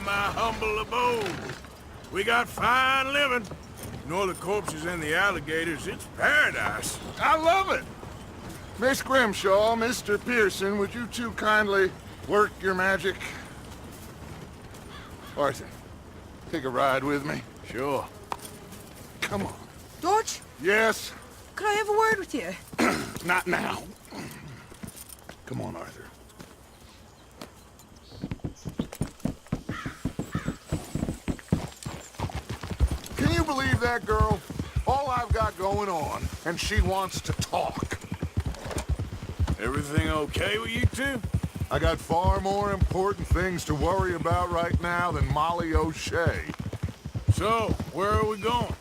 my humble abode. We got fine living. Ignore the corpses and the alligators, it's paradise. I love it! Miss Grimshaw, Mr. Pearson, would you two kindly work your magic? Arthur, take a ride with me. Sure. Come on. Dodge, Yes? could I have a word with you? Not now. Come on, Arthur. Can you believe that girl? All I've got going on, and she wants to talk. Everything okay with you two? I got far more important things to worry about right now than Molly O'Shea. So, where are we going?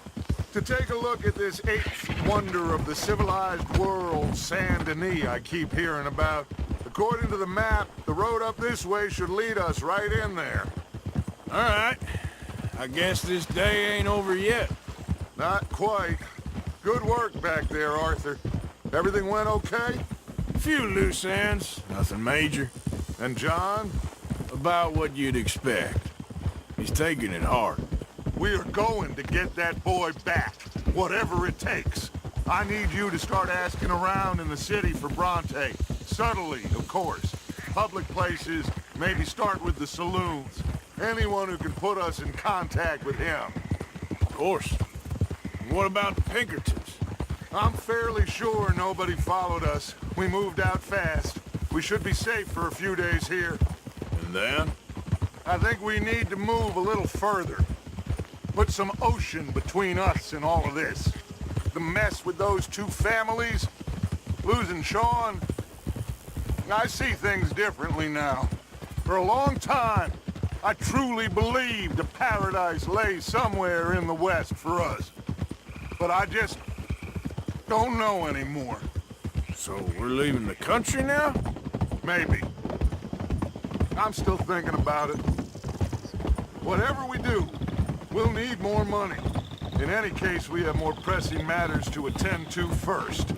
To take a look at this eighth wonder of the civilized world, Saint Denis, I keep hearing about. According to the map, the road up this way should lead us right in there. All right. I guess this day ain't over yet. Not quite. Good work back there, Arthur. Everything went okay? A few loose ends, nothing major. And John? About what you'd expect. He's taking it hard. We are going to get that boy back, whatever it takes. I need you to start asking around in the city for Bronte. Subtly, of course. Public places, maybe start with the saloons. Anyone who can put us in contact with him. Of course. What about the Pinkertons? I'm fairly sure nobody followed us. We moved out fast. We should be safe for a few days here. And then? I think we need to move a little further. Put some ocean between us and all of this. The mess with those two families, losing Sean. I see things differently now. For a long time, I truly believed a paradise lay somewhere in the West for us. But I just don't know anymore. So we're leaving the country now? Maybe. I'm still thinking about it. Whatever we do, we'll need more money. In any case, we have more pressing matters to attend to first.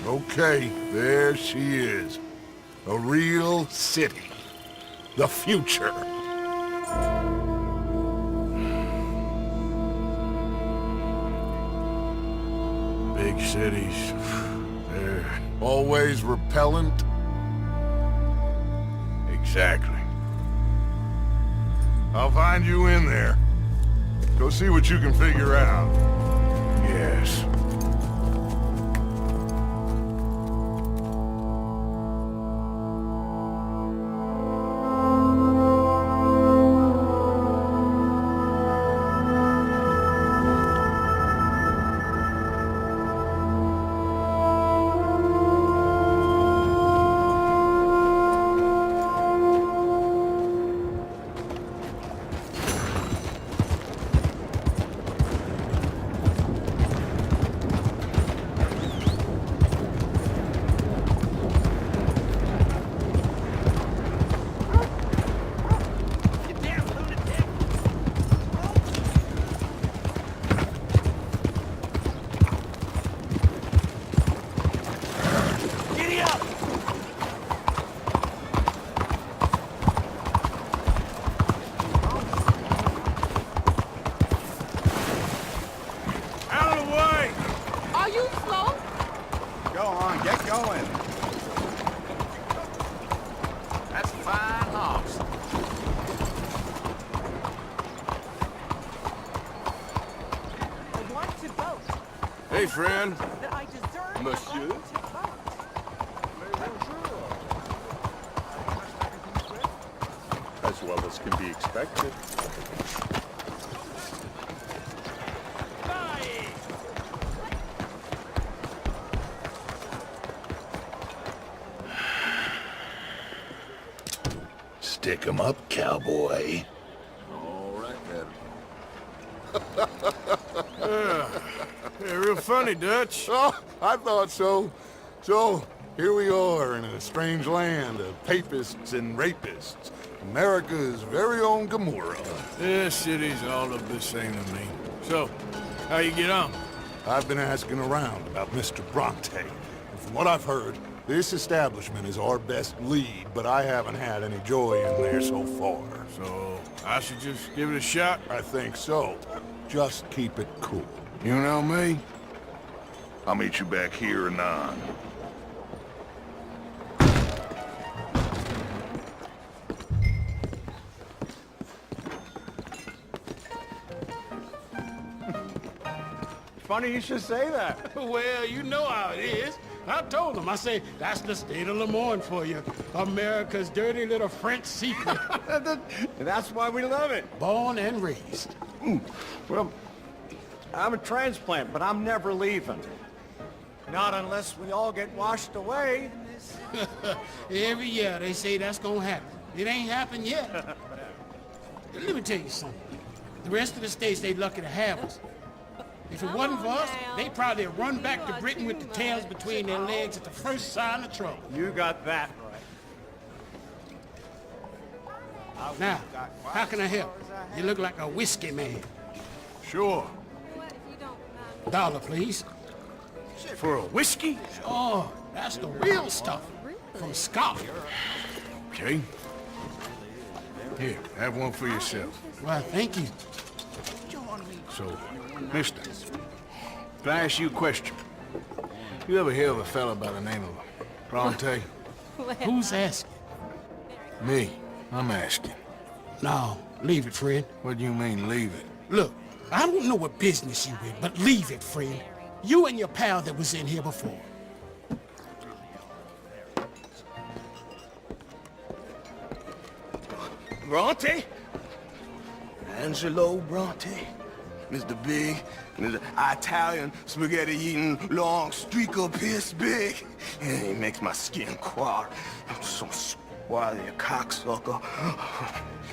Okay, there she is. A real city. The future. Big cities. They're... Always repellent. Exactly. I'll find you in there. Go see what you can figure out. Yes. Hey, friend. Monsieur? As well as can be expected. Stick 'em up, cowboy. All right, then. Yeah, real funny, Dutch. Oh, I thought so. So, here we are in a strange land of papists and rapists. America's very own Gomorrah. This city's all of the same to me. So, how you get on? I've been asking around about Mr. Bronte. And from what I've heard, This establishment is our best lead, but I haven't had any joy in there so far. So, I should just give it a shot? I think so. Just keep it cool. You know me? I'll meet you back here anon. Funny you should say that. Well, you know how it is. I told him. I say, that's the state of Lemoyne for you. America's dirty little French secret. That's why we love it. Born and raised. Well, I'm a transplant, but I'm never leaving. Not unless we all get washed away. Every year they say that's gonna happen. It ain't happened yet. Let me tell you something. The rest of the states, they lucky to have us. If it wasn't for us, they'd probably run back to Britain with the tails between their legs at the first sign of trouble. You got that right. Now, how can I help? You look like a whiskey man. Sure. $1, please. For a whiskey? Oh, that's the real stuff. From Scotland. Okay. Here, have one for yourself. Well, thank you. So, mister, can I ask you a question? You ever hear of a fella by the name of Bronte? Who's asking? Me. I'm asking. No, leave it, friend. What do you mean, leave it? Look, I don't know what business you in, but leave it, friend. You and your pal that was in here before. Bronte? Angelo Bronte. Mr. Big, Mr. Italian, spaghetti-eating, long streak of piss big. And he makes my skin crawl. I'm so swarthy, a cocksucker.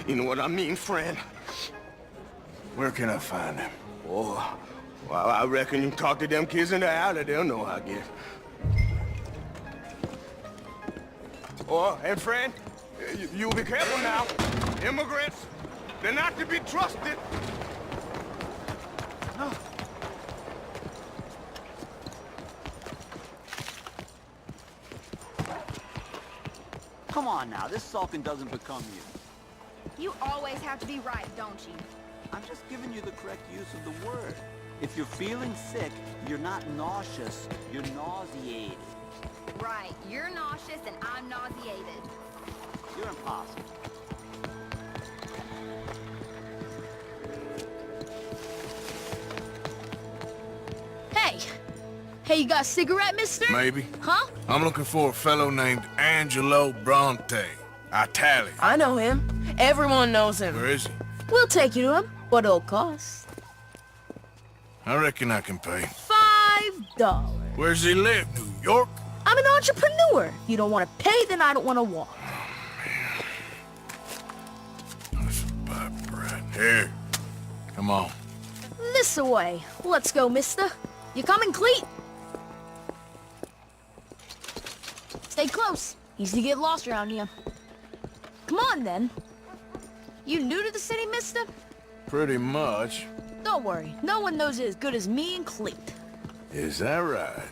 You know what I mean, friend? Where can I find him? Oh, well, I reckon you talk to them kids in the alley, they'll know, I guess. Oh, and friend, you be careful now. Immigrants, they're not to be trusted. Come on now, this sulking doesn't become you. You always have to be right, don't you? I'm just giving you the correct use of the word. If you're feeling sick, you're not nauseous, you're nauseated. Right. You're nauseous and I'm nauseated. You're impossible. Hey! Hey, you got a cigarette, mister? Maybe. Huh? I'm looking for a fellow named Angelo Bronte. Italian. I know him. Everyone knows him. Where is he? We'll take you to him. What it'll cost? I reckon I can pay. $5. Where's he live? New York? I'm an entrepreneur. You don't want to pay, then I don't want to walk. That's about right. Here. Come on. This way. Let's go, mister. You coming, Cleet? Stay close. Easy to get lost around here. Come on, then. You new to the city, mister? Pretty much. Don't worry. No one knows it as good as me and Cleet. Is that right?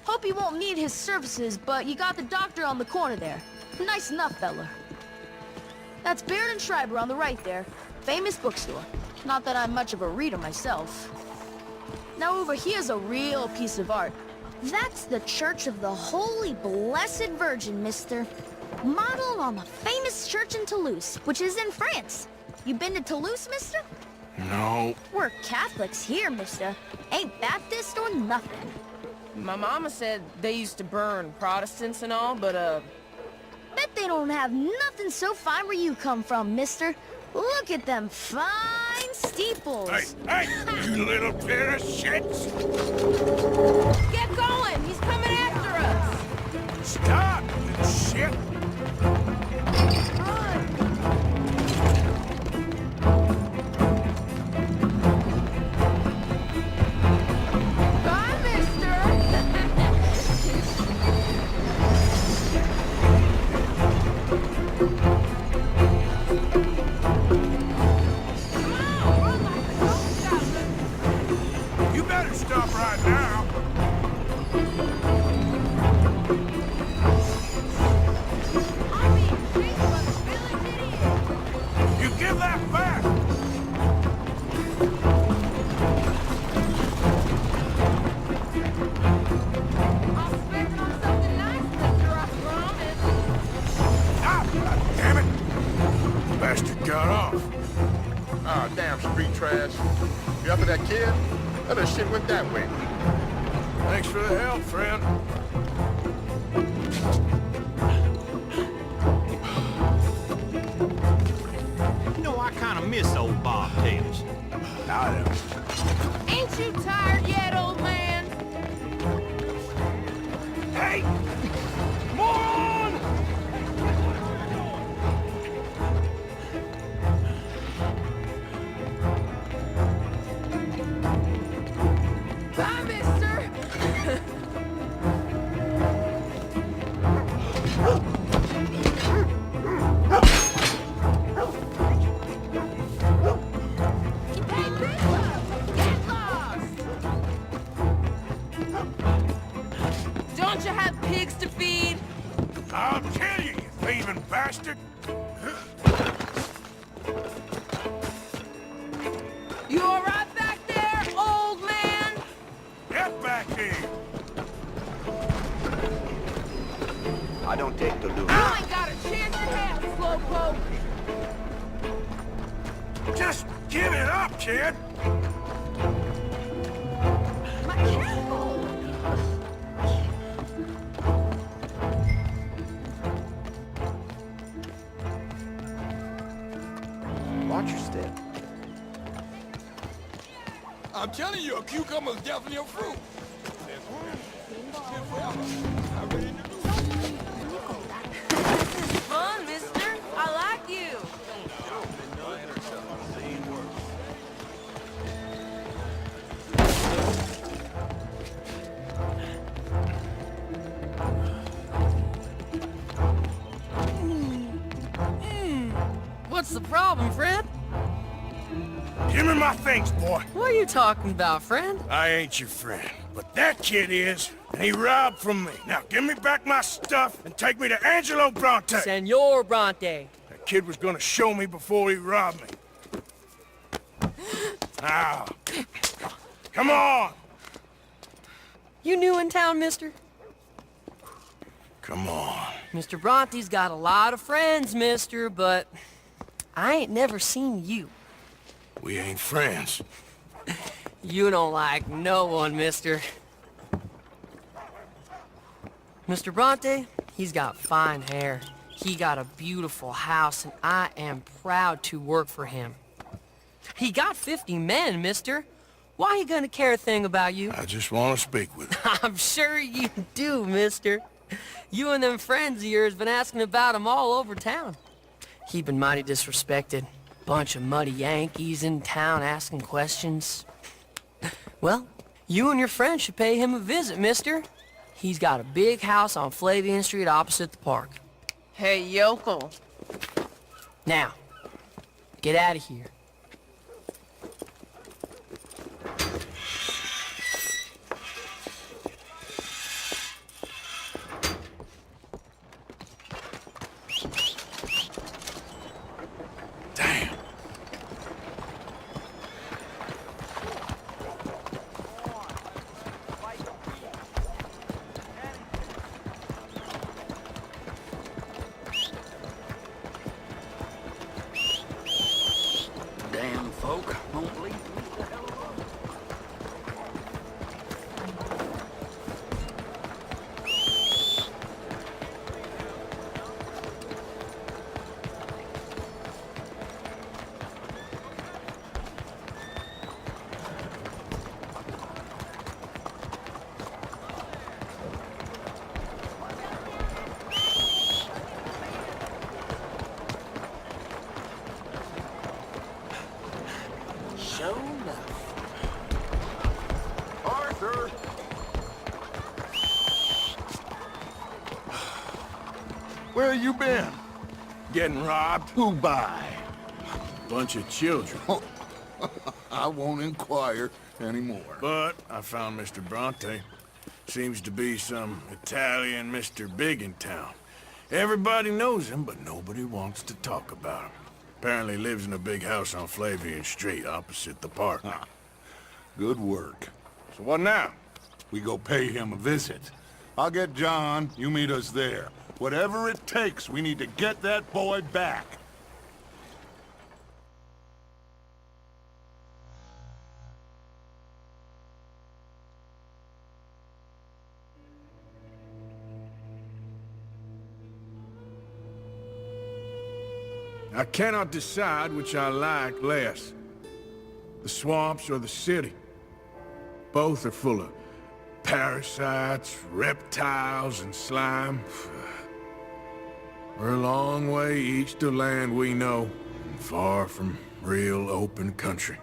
Hope you won't need his services, but you got the doctor on the corner there. Nice enough, fella. That's Baird and Schreiber on the right there. Famous bookstore. Not that I'm much of a reader myself. Now over here's a real piece of art. That's the Church of the Holy Blessed Virgin, mister. Modeled on the famous church in Toulouse, which is in France. You been to Toulouse, mister? No. We're Catholics here, mister. Ain't Baptist or nothing. My mama said they used to burn Protestants and all, but, Bet they don't have nothing so fine where you come from, mister. Look at them fine steeples. Hey, you little pair of shits! get going! He's coming after us! Stop, you shit! Bye, mister! You better stop right now. got off. Ah, damn street trash. You after that kid? That shit went that way. Thanks for the help, friend. You know, I kind of miss old Bob Tails. I don't. Ain't you tired yet, old man? Hey! Moron! Bye, mister! Hey, Bishop! Get lost! Don't you have pigs to feed? I'll kill you, you thieving bastard! You all right back there, old man? Get back here! I don't take the loot. You ain't got a chance in hell, slowpoke! Just give it up, kid! My careful! Watch your step. I'm telling you, a cucumber's definitely a fruit. This is fun, mister. I like you. What's the problem, friend? Give me my things, boy. What are you talking about, friend? I ain't your friend, but that kid is, and he robbed from me. Now give me back my stuff and take me to Angelo Bronte. Senor Bronte. That kid was gonna show me before he robbed me. Now, come on! You new in town, mister? Come on. Mr. Bronte's got a lot of friends, mister, but I ain't never seen you. We ain't friends. You don't like no one, mister. Mr. Bronte, he's got fine hair. He got a beautiful house, and I am proud to work for him. He got 50 men, mister. Why you gonna care a thing about you? I just want to speak with him. I'm sure you do, mister. You and them friends of yours been asking about him all over town. He been mighty disrespected. Bunch of muddy Yankees in town asking questions. Well, you and your friend should pay him a visit, mister. He's got a big house on Flavian Street opposite the park. Hey, yokel. Now, get out of here. Damn. Damn folk won't leave me the hell alone. Show enough. Arthur! Where you been? Getting robbed? Who by? Bunch of children. I won't inquire anymore. But I found Mr. Bronte. Seems to be some Italian Mr. Big in town. Everybody knows him, but nobody wants to talk about him. Apparently lives in a big house on Flavian Street, opposite the park. Good work. So what now? We go pay him a visit. I'll get John, you meet us there. Whatever it takes, we need to get that boy back. I cannot decide which I like less. The swamps or the city. Both are full of parasites, reptiles, and slime. We're a long way east of land we know, and far from real open country.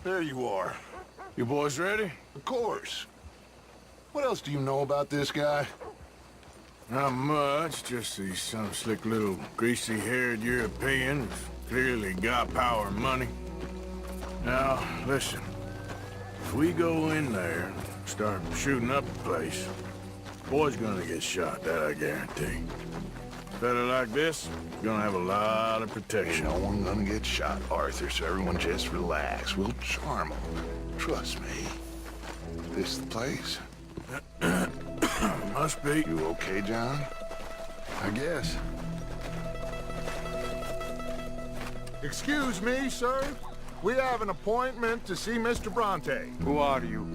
There you are. You boys ready? Of course. What else do you know about this guy? Not much, just he's some slick little greasy-haired European who's clearly got power and money. Now, listen. If we go in there and start shooting up the place, boy's gonna get shot, that I guarantee. Fella like this, gonna have a lot of protection. Ain't no one gonna get shot, Arthur, so everyone just relax. We'll charm them. Trust me. This the place? Must be. You okay, John? I guess. Excuse me, sir. We have an appointment to see Mr. Bronte. Who are you?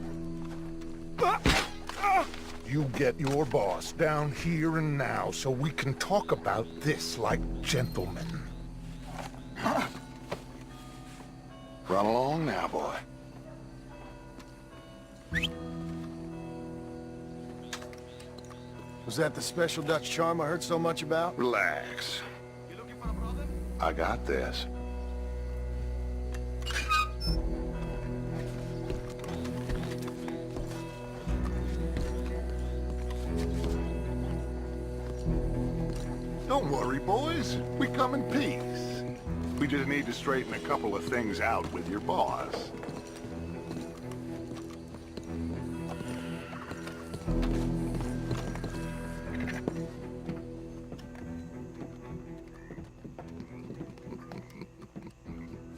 You get your boss down here and now so we can talk about this like gentlemen. Run along now, boy. Was that the special Dutch charm I heard so much about? Relax. I got this. Don't worry, boys. We come in peace. We just need to straighten a couple of things out with your boss.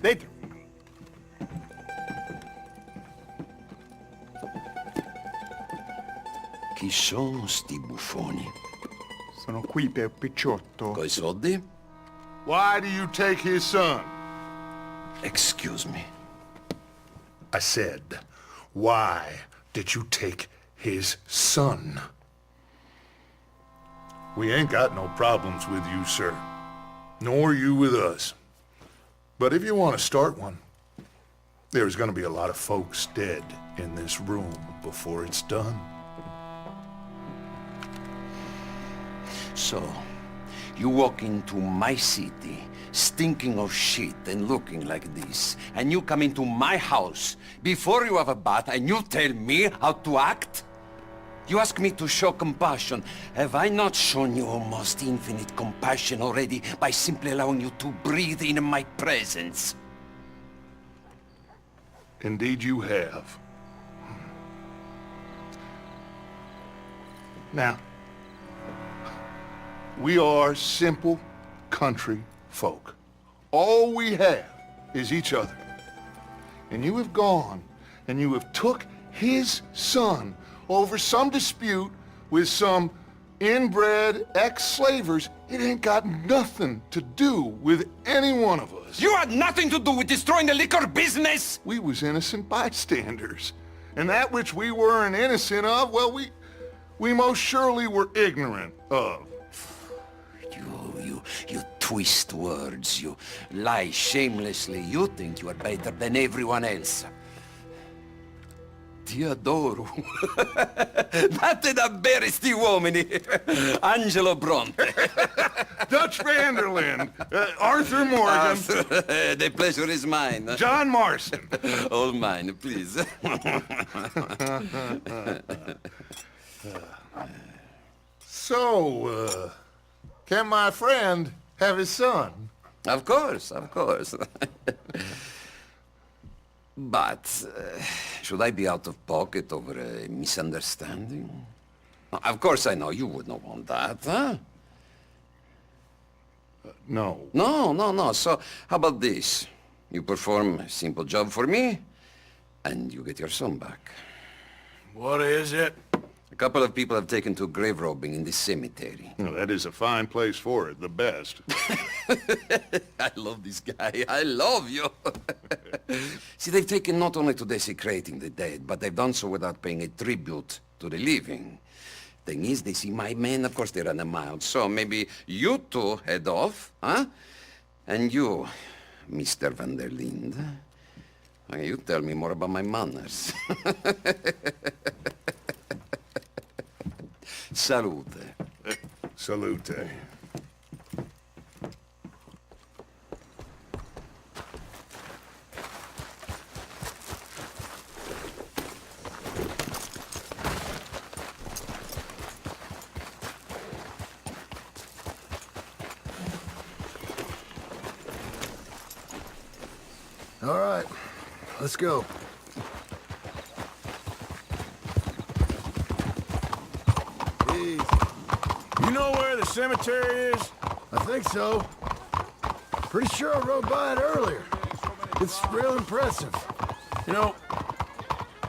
Dentro. Chi sono sti buffoni? Sono qui per Picciotto. Coi soldi? Why do you take his son? Excuse me. I said, why did you take his son? We ain't got no problems with you, sir. Nor you with us. But if you want to start one, there's gonna be a lot of folks dead in this room before it's done. So, you walk into my city, stinking of shit and looking like this, and you come into my house before you have a bath and you tell me how to act? You ask me to show compassion. Have I not shown you almost infinite compassion already by simply allowing you to breathe in my presence? Indeed you have. Now, we are simple country folk. All we have is each other. And you have gone and you have took his son over some dispute with some inbred ex-slavers. It ain't got nothing to do with any one of us. You had nothing to do with destroying the liquor business! We was innocent bystanders. And that which we weren't innocent of, well, we most surely were ignorant of. You twist words, you lie shamelessly, you think you are better than everyone else. Ti adoro. Date davvero sti uomini. Angelo Bronte. Dutch Vanderland. Arthur Morgan. The pleasure is mine. John Marston. All mine, please. So, can my friend have his son? Of course, of course. But, should I be out of pocket over a misunderstanding? Of course I know you would not want that, huh? No. No. So, how about this? You perform a simple job for me, And you get your son back. What is it? A couple of people have taken to grave robbing in this cemetery. Well, that is a fine place for it, the best. I love this guy. I love you. See, they've taken not only to desecrating the dead, but they've done so without paying a tribute to the living. Thing is, they see my men, of course they run a mile. So maybe you two head off, huh? And you, Mr. Van der Linde, you tell me more about my manners. Salute. Salute. All right, let's go. Easy. You know where the cemetery is? I think so. Pretty sure I rode by it earlier. It's real impressive. You know,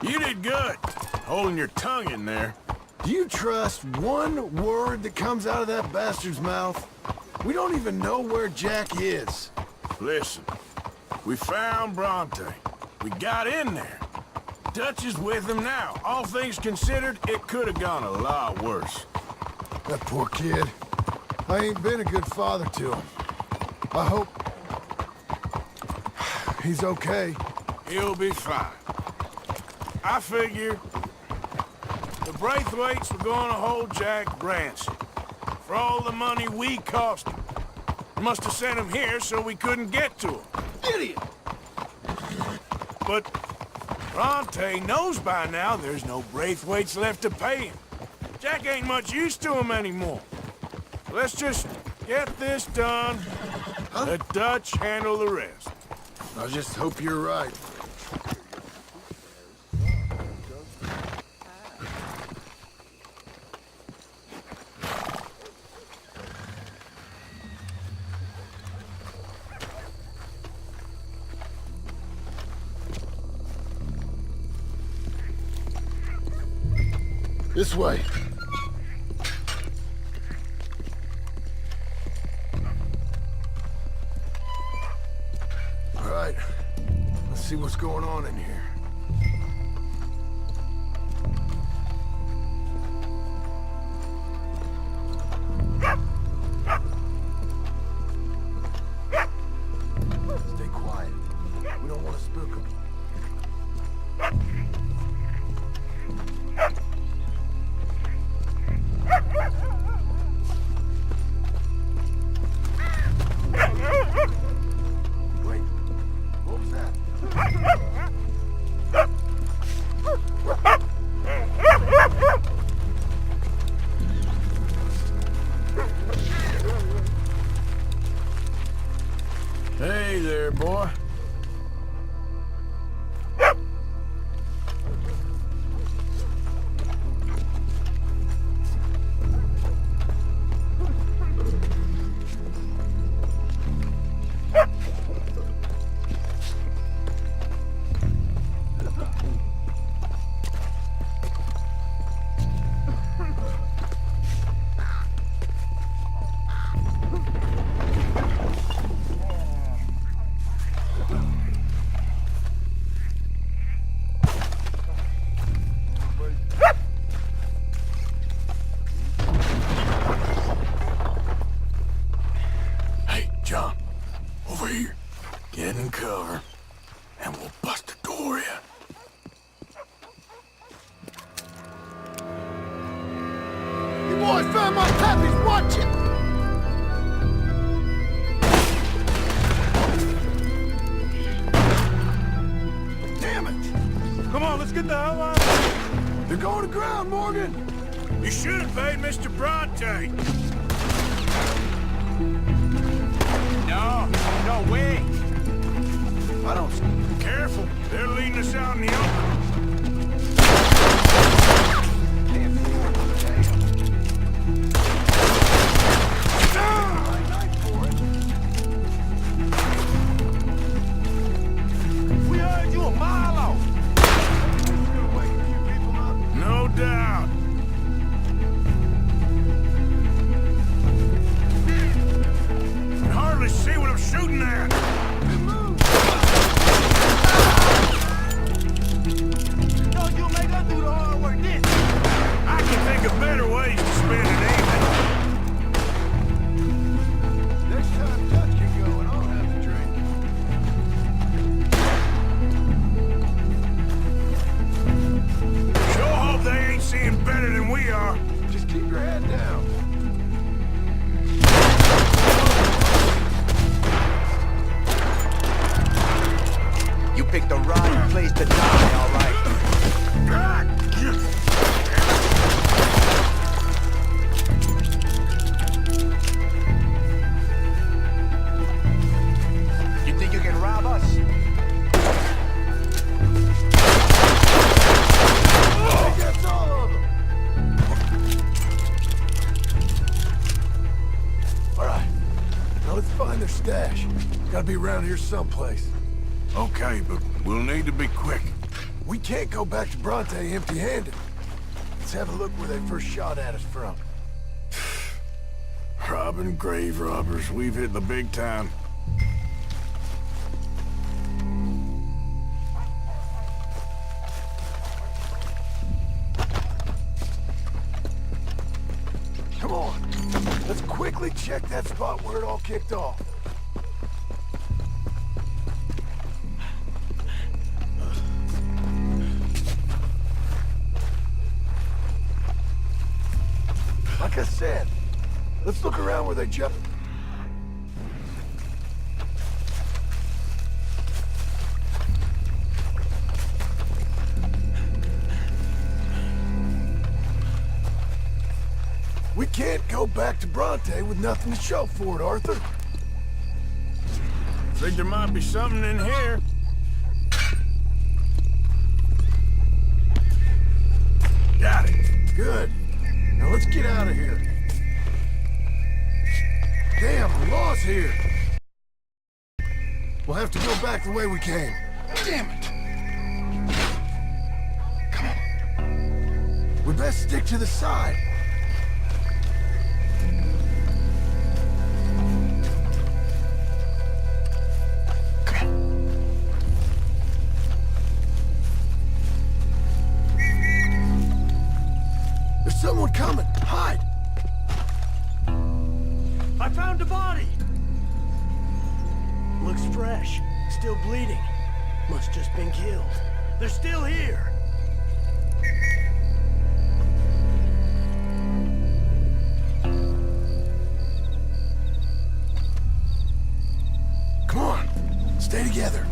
you did good, holding your tongue in there. Do you trust one word that comes out of that bastard's mouth? We don't even know where Jack is. Listen, we found Bronte. We got in there. Dutch is with him now. All things considered, it could have gone a lot worse. That poor kid. I ain't been a good father to him. I hope he's okay. He'll be fine. I figure the Braithwaites were going to hold Jack ransom for all the money we cost him. They must have sent him here so we couldn't get to him. Idiot! But Bronte knows by now there's no Braithwaites left to pay him. Jack ain't much use to him anymore. Let's just get this done. Let Dutch handle the rest. I just hope you're right. This way. All right. Let's see what's going on in here. Stay quiet. We don't want to spook them. Wait, what was that? Hey there, boy. John, over here. Get in cover, and we'll bust the door in. You boys found my puppies, watching! Damn it! Come on, let's get the hell out of here! They're going to ground, Morgan! You should have paid Mr. Bronte! No, wait! I don't... Careful, they're leading us out in the open. We heard you a mile off. place to die, all right. You think you can rob us? That's all of them. All right. Now let's find their stash. Gotta be around here someplace. Okay, but we'll need to be quick. We can't go back to Bronte empty-handed. Let's have a look where they first shot at us from. Robbing grave robbers, we've hit the big time. Come on, let's quickly check that spot where it all kicked off. Like I said, let's look around where they jumped. We can't go back to Bronte with nothing to show for it, Arthur. Think there might be something in here. Got it. Good. Now let's get out of here. Damn, the law's here. We'll have to go back the way we came. Damn it. Come on. We best stick to the side. There's someone coming! Hide! I found a body! Looks fresh. Still bleeding. Must just been killed. They're still here! Come on! Stay together.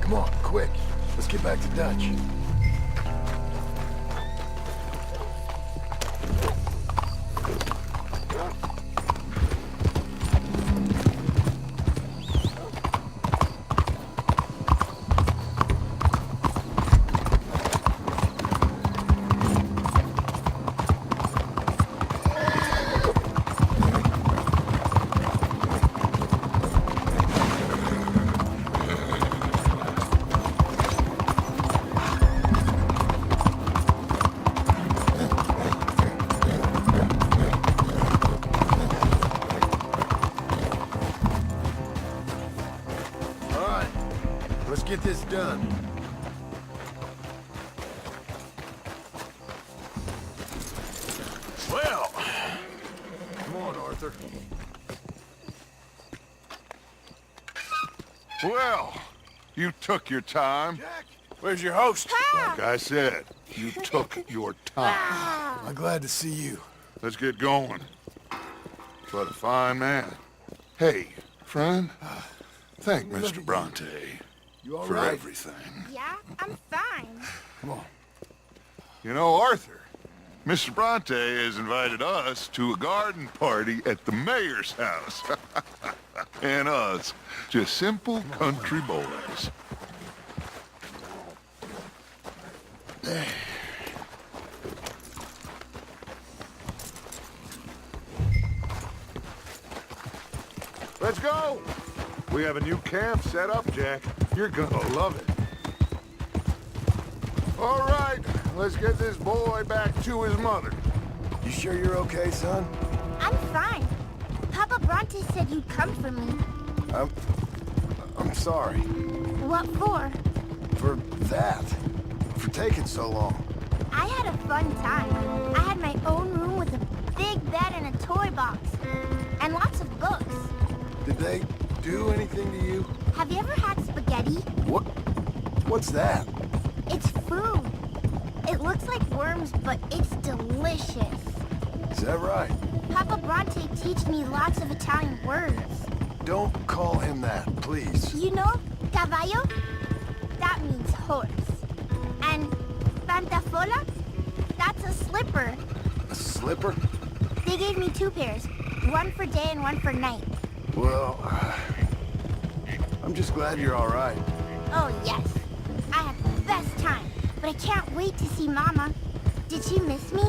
Come on, quick. Let's get back to Dutch. Let's get this done. Well, come on, Arthur. Well, you took your time. Jack, where's your host? Like I said, you took your time. I'm glad to see you. Let's get going. What a fine man. Hey, friend, thank Mr. Bronte You all for right? everything. Yeah, I'm fine. Come on. You know, Arthur, Mr. Bronte has invited us to a garden party at the mayor's house. And us, just simple country boys. Let's go! We have a new camp set up, Jack. You're gonna love it. All right, let's get this boy back to his mother. You sure you're okay, son? I'm fine. Papa Bronte said you'd come for me. I'm sorry. What for? For that. For taking so long. I had a fun time. I had my own room with a big bed and a toy box. And lots of books. Did they do anything to you? Have you ever had spaghetti? What's that? It's food. It looks like worms, but it's delicious. Is that right? Papa Bronte teach me lots of Italian words. Don't call him that, please. You know, caballo? That means horse. And pantafola? That's a slipper. A slipper? They gave me 2 pairs. One for day and one for night. Well, I'm just glad you're all right. Oh, yes. I had the best time. But I can't wait to see Mama. Did she miss me?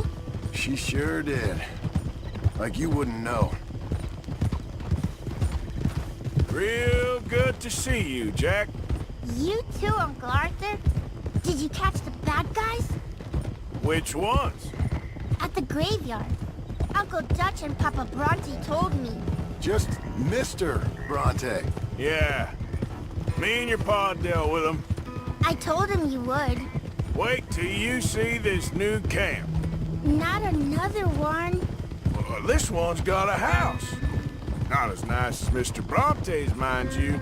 She sure did. Like you wouldn't know. Real good to see you, Jack. You too, Uncle Arthur. Did you catch the bad guys? Which ones? At the graveyard. Uncle Dutch and Papa Bronte told me. Just Mr. Bronte. Yeah. Me and your pa dealt with them. I told him you would. Wait till you see this new camp. Not another one. Well, this one's got a house. Not as nice as Mr. Bronte's, mind you.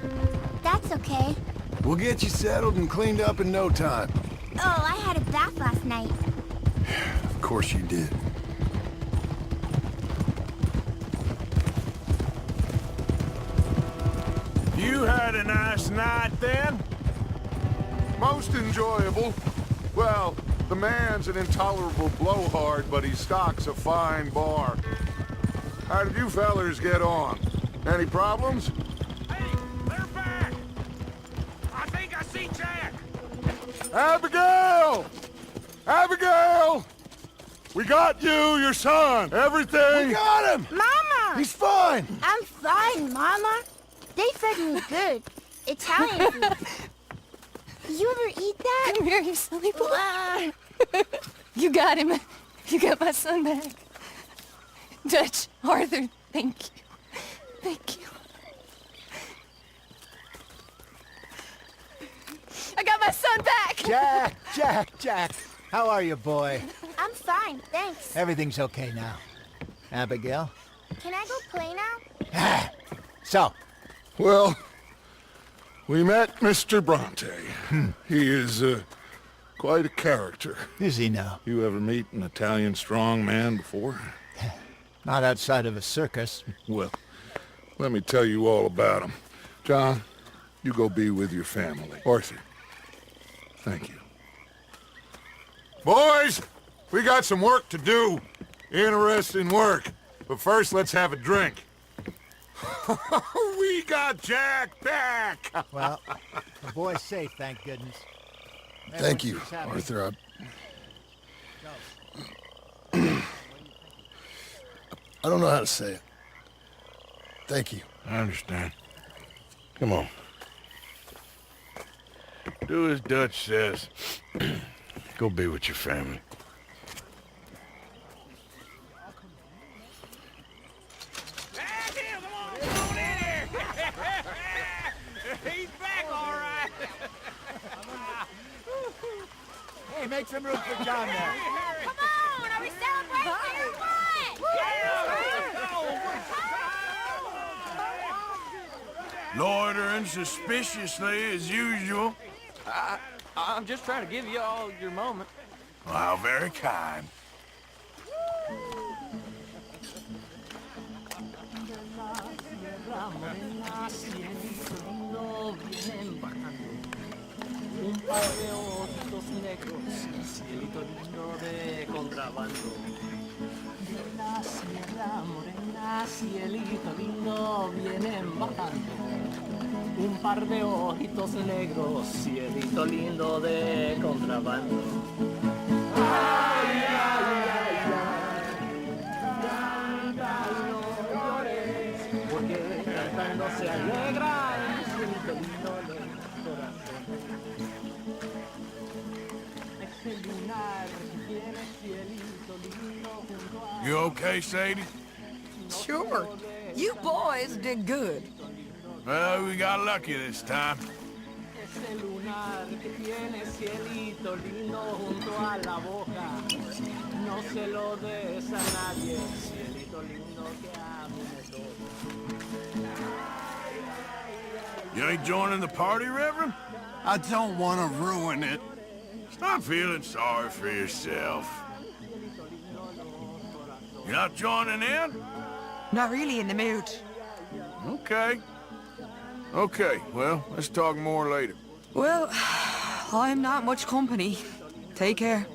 That's okay. We'll get you settled and cleaned up in no time. Oh, I had a bath last night. Of course you did. You had a nice night then? Most enjoyable. Well, the man's an intolerable blowhard, but he stocks a fine bar. How did you fellers get on? Any problems? Hey, they're back! I think I see Jack! Abigail! Abigail! We got you, your son, everything! We got him! Mama! He's fine! I'm fine, Mama. They fed me good. Italian food. You ever eat that? Come here, you silly boy. You got him. You got my son back. Dutch, Arthur, thank you. Thank you. I got my son back! Jack. How are you, boy? I'm fine, thanks. Everything's okay now. Abigail? Can I go play now? So? Well, we met Mr. Bronte. He is, quite a character. Is he now? You ever meet an Italian strong man before? Not outside of a circus. Well, let me tell you all about him. John, you go be with your family. Arthur, thank you. Boys, we got some work to do. Interesting work. But first, let's have a drink. We got Jack back! Well, the boy's safe, thank goodness. Thank you, Arthur. I don't know how to say it. Thank you. I understand. Come on. Do as Dutch says. Go be with your family. He's back, all right. Hey, make some room for John there. Come on, are we celebrating or what? Loitering suspiciously as usual. I'm just trying to give you all your moment. How very kind. Un par de ojitos negros, cielito lindo de color. contrabando. De la sierra morena, cielito lindo, vienen bajando. Un par de ojitos negros, cielito lindo de contrabando. Ay, ay, ay, ay, canta y no llores, porque cantando se alegra el cielito lindo del corazón. Ese lunar tiene cielito lindo junto a... You okay, Sadie? Sure. You boys did good. Well, we got lucky this time. Ese lunar que tiene cielito lindo junto a la boca, no se lo des a nadie, cielito lindo que a mí me toca. You ain't joining the party, Reverend? I don't want to ruin it. Stop feeling sorry for yourself. You're not joining in? Not really in the mood. Okay. Okay, well, let's talk more later. Well, I'm not much company. Take care.